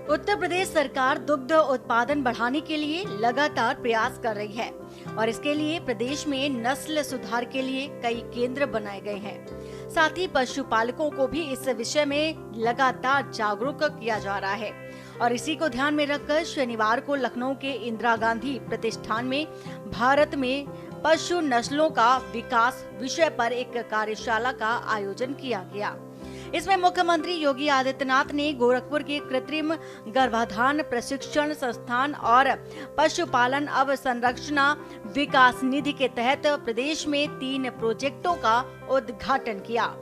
उत्तर प्रदेश सरकार दुग्ध उत्पादन बढ़ाने के लिए लगातार प्रयास कर रही है और इसके लिए प्रदेश में नस्ल सुधार के लिए कई केंद्र बनाए गए हैं। साथ ही पशुपालकों को भी इस विषय में लगातार जागरूक किया जा रहा है और इसी को ध्यान में रखकर शनिवार को लखनऊ के इंदिरा गांधी प्रतिष्ठान में भारत में पशु नस्लों का विकास विषय पर एक कार्यशाला का आयोजन किया गया। इसमें मुख्यमंत्री योगी आदित्यनाथ ने गोरखपुर के कृत्रिम गर्भाधान प्रशिक्षण संस्थान और पशुपालन अवसंरचना विकास निधि के तहत प्रदेश में 3 प्रोजेक्टों का उद्घाटन किया।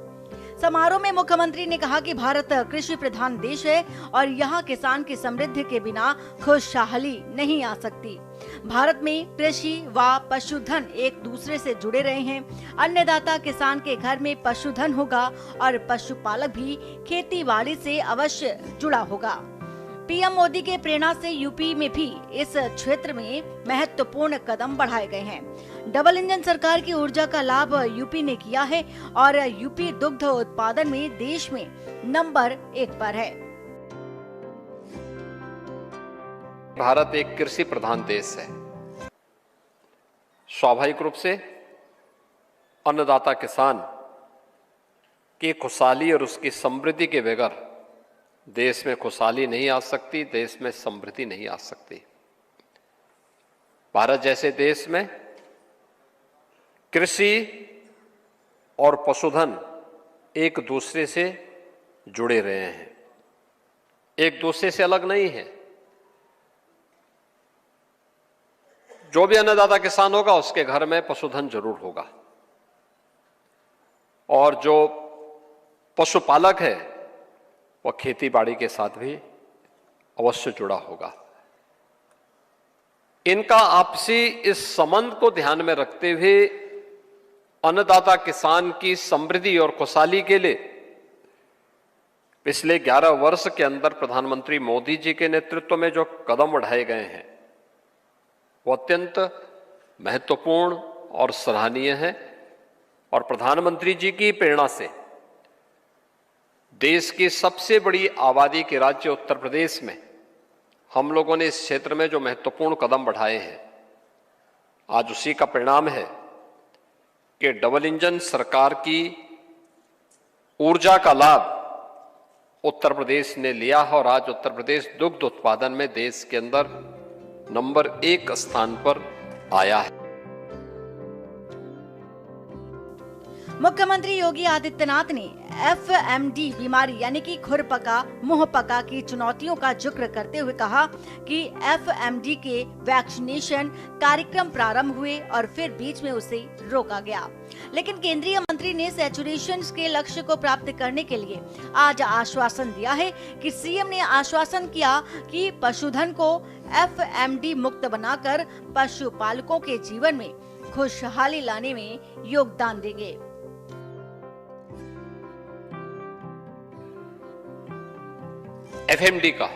समारोह में मुख्यमंत्री ने कहा कि भारत कृषि प्रधान देश है और यहाँ किसान की समृद्धि के बिना खुशहाली नहीं आ सकती। भारत में कृषि व पशुधन एक दूसरे से जुड़े रहे हैं। अन्नदाता किसान के घर में पशुधन होगा और पशुपालक भी खेती बाड़ी से अवश्य जुड़ा होगा। पीएम मोदी के प्रेरणा से यूपी में भी इस क्षेत्र में महत्वपूर्ण कदम बढ़ाए गए हैं। डबल इंजन सरकार की ऊर्जा का लाभ यूपी ने किया है और यूपी दुग्ध उत्पादन में देश में नंबर 1 पर है। भारत एक कृषि प्रधान देश है। स्वाभाविक रूप से अन्नदाता किसान की खुशहाली और उसकी समृद्धि के बगैर देश में खुशहाली नहीं आ सकती, देश में समृद्धि नहीं आ सकती। भारत जैसे देश में कृषि और पशुधन एक दूसरे से जुड़े रहे हैं, एक दूसरे से अलग नहीं है। जो भी अन्नदाता किसान होगा उसके घर में पशुधन जरूर होगा और जो पशुपालक है वह खेती बाड़ी के साथ भी अवश्य जुड़ा होगा। इनका आपसी इस संबंध को ध्यान में रखते हुए अन्नदाता किसान की समृद्धि और खुशहाली के लिए पिछले 11 वर्ष के अंदर प्रधानमंत्री मोदी जी के नेतृत्व में जो कदम उठाए गए हैं वो अत्यंत महत्वपूर्ण और सराहनीय है। और प्रधानमंत्री जी की प्रेरणा से देश की सबसे बड़ी आबादी के राज्य उत्तर प्रदेश में हम लोगों ने इस क्षेत्र में जो महत्वपूर्ण कदम बढ़ाए हैं, आज उसी का परिणाम है कि डबल इंजन सरकार की ऊर्जा का लाभ उत्तर प्रदेश ने लिया है और आज उत्तर प्रदेश दुग्ध उत्पादन में देश के अंदर नंबर 1 स्थान पर आया है। मुख्यमंत्री योगी आदित्यनाथ ने FMD बीमारी यानी कि खुरपका मुंहपका की चुनौतियों का जिक्र करते हुए कहा कि FMD के वैक्सीनेशन कार्यक्रम प्रारंभ हुए और फिर बीच में उसे रोका गया, लेकिन केंद्रीय मंत्री ने सैचुरेशन के लक्ष्य को प्राप्त करने के लिए आज आश्वासन दिया है कि सीएम ने आश्वासन किया कि पशुधन को FMD मुक्त बनाकर पशुपालकों के जीवन में खुशहाली लाने में योगदान देंगे। FMD का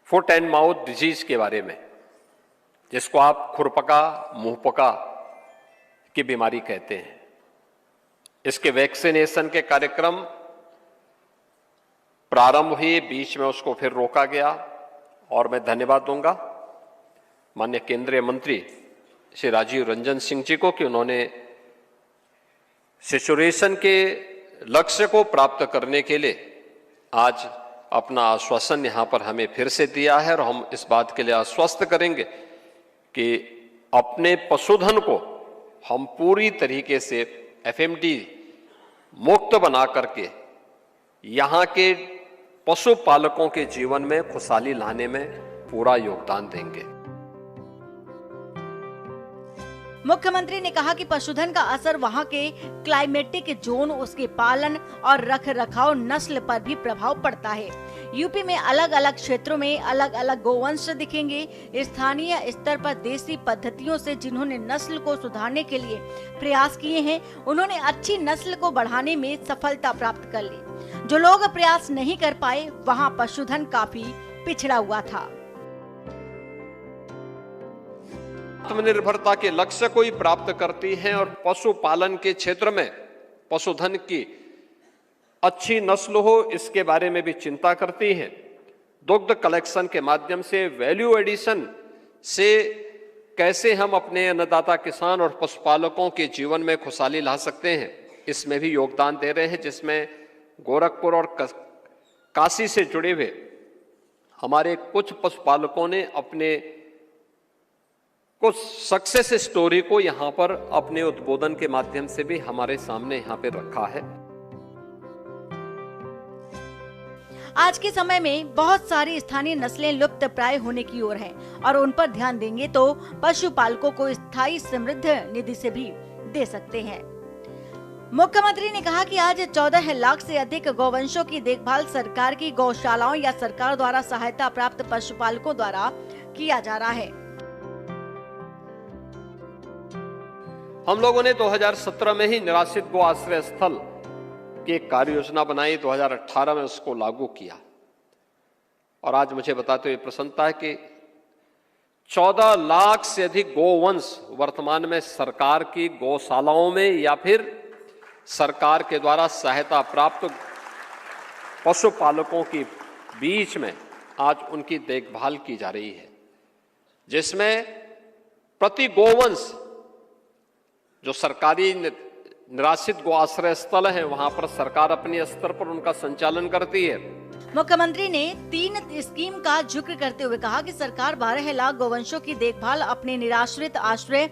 फुट एंड माउथ डिजीज के बारे में, जिसको आप खुरपका मुंहपका की बीमारी कहते हैं, इसके वैक्सीनेशन के कार्यक्रम प्रारंभ हुए, बीच में उसको फिर रोका गया और मैं धन्यवाद दूंगा माननीय केंद्रीय मंत्री श्री राजीव रंजन सिंह जी को कि उन्होंने सैचुरेशन के लक्ष्य को प्राप्त करने के लिए आज अपना आश्वासन यहां पर हमें फिर से दिया है और हम इस बात के लिए आश्वस्त करेंगे कि अपने पशुधन को हम पूरी तरीके से FMD मुक्त बना करके यहां के पशुपालकों के जीवन में खुशहाली लाने में पूरा योगदान देंगे। मुख्यमंत्री ने कहा कि पशुधन का असर वहां के क्लाइमेटिक जोन, उसके पालन और रख रखाव नस्ल पर भी प्रभाव पड़ता है। यूपी में अलग अलग क्षेत्रों में अलग अलग गोवंश दिखेंगे। स्थानीय स्तर पर देसी पद्धतियों से जिन्होंने नस्ल को सुधारने के लिए प्रयास किए हैं, उन्होंने अच्छी नस्ल को बढ़ाने में सफलता प्राप्त कर ली। जो लोग प्रयास नहीं कर पाए, वहाँ पशुधन काफी पिछड़ा हुआ था। आत्मनिर्भरता के लक्ष्य को ही प्राप्त करती हैं और पशुपालन के क्षेत्र में पशुधन की अच्छी नस्ल हो, इसके बारे में भी चिंता करती हैं। दुग्ध कलेक्शन के माध्यम से वैल्यू एडिशन से कैसे हम अपने अन्नदाता किसान और पशुपालकों के जीवन में खुशहाली ला सकते हैं, इसमें भी योगदान दे रहे हैं, जिसमें गोरखपुर और काशी से जुड़े हुए हमारे कुछ पशुपालकों ने अपने कुछ सक्सेस स्टोरी को यहां पर अपने उद्बोधन के माध्यम से भी हमारे सामने यहां पे रखा है। आज के समय में बहुत सारी स्थानीय नस्लें लुप्त प्राय होने की ओर हैं और उन पर ध्यान देंगे तो पशुपालकों को स्थायी समृद्ध निधि से भी दे सकते हैं। मुख्यमंत्री ने कहा कि आज 14 लाख से अधिक गौवंशों की देखभाल सरकार की गौशालाओं या सरकार द्वारा सहायता प्राप्त पशुपालकों द्वारा किया जा रहा है। हम लोगों ने 2017 में ही निराश्रित गो आश्रय स्थल की एक कार्य योजना बनाई, 2018 में उसको लागू किया और आज मुझे बताते हुए प्रसन्नता है कि 14 लाख से अधिक गोवंश वर्तमान में सरकार की गौशालाओं में या फिर सरकार के द्वारा सहायता प्राप्त पशुपालकों के बीच में आज उनकी देखभाल की जा रही है, जिसमें प्रति गोवंश जो सरकारी निराश्रित गो आश्रय स्थल है वहां पर सरकार अपने स्तर पर उनका संचालन करती है। मुख्यमंत्री ने 3 स्कीम का जिक्र करते हुए कहा कि सरकार 12 लाख गौवंशों की देखभाल अपने निराश्रित आश्रय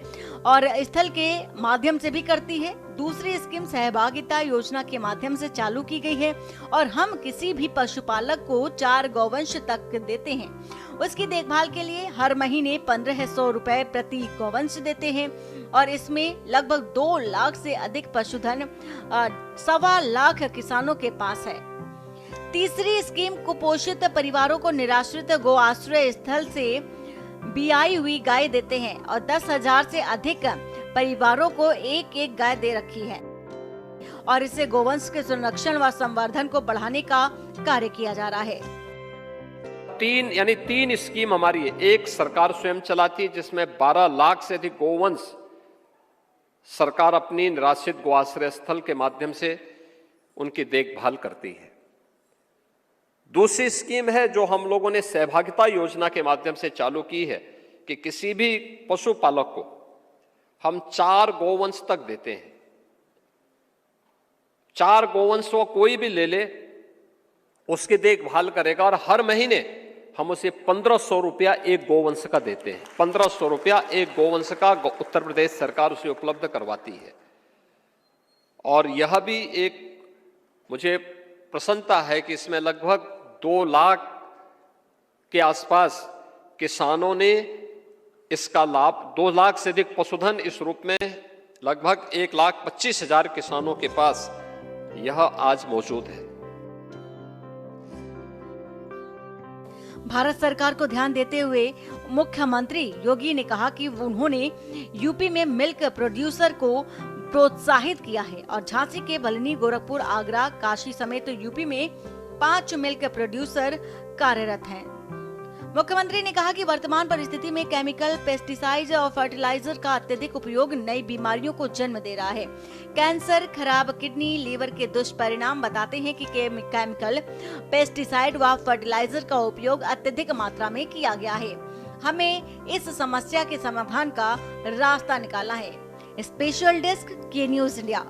और स्थल के माध्यम से भी करती है। दूसरी स्कीम सहभागिता योजना के माध्यम से चालू की गई है और हम किसी भी पशुपालक को 4 गौवंश तक देते हैं। उसकी देखभाल के लिए हर महीने 1500 रुपए प्रति गौवंश देते हैं और इसमें लगभग 2 लाख से अधिक पशुधन 1.25 लाख किसानों के पास है। तीसरी स्कीम कुपोषित परिवारों को निराश्रित गो आश्रय स्थल से बियाई हुई गाय देते हैं और 10,000 से अधिक परिवारों को एक गाय दे रखी है और इससे गोवंश के संरक्षण व संवर्धन को बढ़ाने का कार्य किया जा रहा है। 3 स्कीम हमारी है। एक सरकार स्वयं चलाती है जिसमें 12 लाख से अधिक गोवंश सरकार अपनी निराश्रित गो आश्रय स्थल के माध्यम से उनकी देखभाल करती है। दूसरी स्कीम है जो हम लोगों ने सहभागिता योजना के माध्यम से चालू की है कि किसी भी पशुपालक को हम 4 गोवंश तक देते हैं। 4 गोवंश को कोई भी ले ले, उसकी देखभाल करेगा और हर महीने हम उसे 1500 रुपया एक गोवंश का देते हैं। 1500 रुपया एक गोवंश का उत्तर प्रदेश सरकार उसे उपलब्ध करवाती है। और यह भी एक मुझे प्रसन्नता है कि इसमें लगभग 2 लाख के आसपास किसानों ने इसका लाभ, 2 लाख से अधिक पशुधन इस रूप में लगभग 1,25,000 किसानों के पास यह आज मौजूद है। भारत सरकार को ध्यान देते हुए मुख्यमंत्री योगी ने कहा कि उन्होंने यूपी में मिल्क प्रोड्यूसर को प्रोत्साहित किया है और झांसी के भलनी, गोरखपुर, आगरा, काशी समेत यूपी में 5 मिल्क प्रोड्यूसर कार्यरत हैं। मुख्यमंत्री ने कहा कि वर्तमान परिस्थिति में केमिकल, पेस्टिसाइड और फर्टिलाइजर का अत्यधिक उपयोग नई बीमारियों को जन्म दे रहा है। कैंसर, खराब किडनी, लीवर के दुष्परिणाम बताते हैं कि केमिकल, पेस्टिसाइड व फर्टिलाइजर का उपयोग अत्यधिक मात्रा में किया गया है। हमें इस समस्या के समाधान का रास्ता निकालना है। स्पेशल डेस्क के न्यूज इंडिया।